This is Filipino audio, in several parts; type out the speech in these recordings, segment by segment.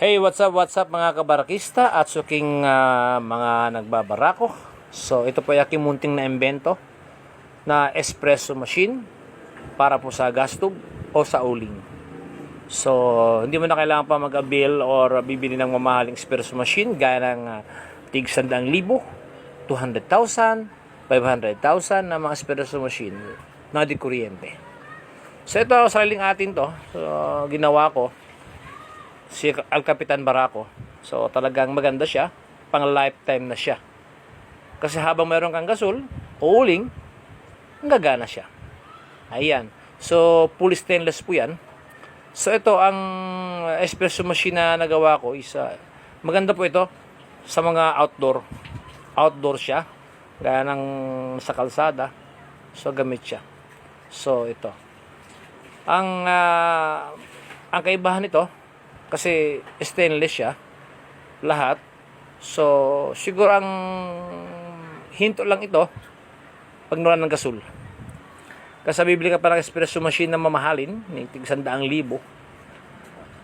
Hey, what's up mga kabarakista at suking mga nagbabarako. So, ito po yung aking munting na imbento na espresso machine para po sa gas tube o sa uling. So, hindi mo na kailangan pa mag-avail or bibili ng mamahaling espresso machine gaya ng tig 100,000, 200,000, 500,000 na mga espresso machine na di kuryente. So, ito sariling atin to. So, ginawa ko si Al Capitan Barako. So talagang maganda siya, pang lifetime na siya. Kasi habang mayroon kang gasol o uling, gagana siya. Ayan. So full stainless po 'yan. So ito ang espresso machine na nagawa ko is maganda po ito sa mga outdoor. Outdoor siya, gaya ng sa kalsada. So gamit siya. So ito. Ang kaibahan nito kasi stainless siya lahat. So siguro ang hinto lang ito pag nawalan ng gasol. Kasi bibili ka pa ng espresso machine na mamahalin, tig 100,000.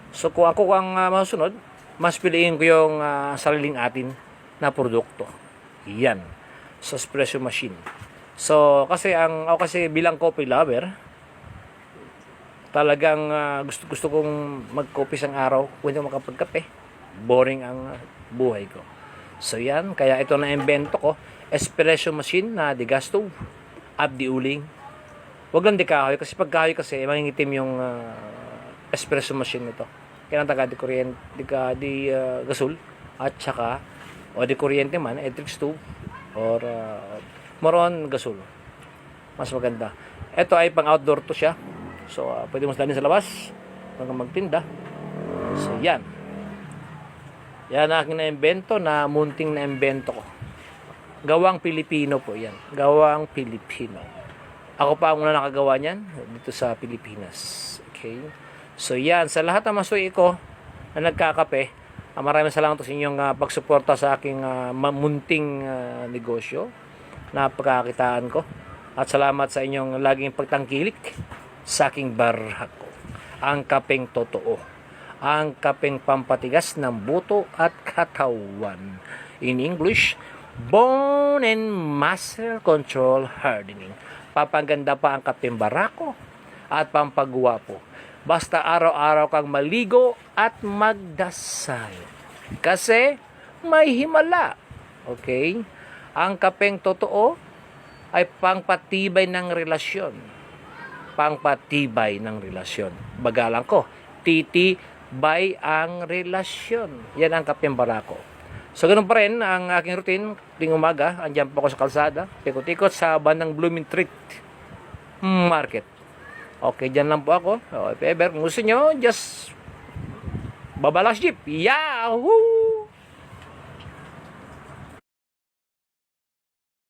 So kung ako ang masusunod, mas piliin ko yung sariling atin na produkto. Yan, sa espresso machine. So kasi ako kasi bilang coffee lover, talagang gusto kong mag-coffee isang araw kung hindi makapagkape. Boring ang buhay ko. So yan, kaya ito na invento ko, espresso machine na di gas stove, abdi uling. Huwag lang di kahoy, kasi pag kahoy kasi mangingitim yung espresso machine nito. Kaya taga di kuryente, di gasol, at saka o di kuryente man, electric stove or moron gasol. Mas maganda. Ito ay pang outdoor to siya. So, pwede mo dalhin sa labas hanggang magtinda. So, yan. Yan ang aking na-invento na munting na-invento ko. Gawang Pilipino po yan. Gawang Pilipino. Ako pa ang una nakagawa niyan dito sa Pilipinas. Okay? So, yan. Sa lahat ng masuwi ko na nagkakape, maraming salamat sa inyong pagsuporta sa aking munting negosyo na pagkakitaan ko. At salamat sa inyong laging pagtangkilik sa aking barako. Ang kapeng totoo. Ang kapeng pampatigas ng buto at katawan. In English, bone and muscle control hardening. Papaganda pa ang kapeng barako at pampagwapo. Basta araw-araw kang maligo at magdasal. Kasi may himala. Okay? Ang kapeng totoo ay pangpatibay ng relasyon. Pangpatibay ng relasyon. Bagalan ko, titibay ang relasyon. Yan ang kapeng barako. So, ganun pa rin ang aking routine. Tuwing umaga, andyan po ako sa kalsada. Tikot-tikot sa bandang Blooming Street Market. Okay, dyan lang po ako. If ever, kung gusto nyo, just babalas jeep. Yahoo!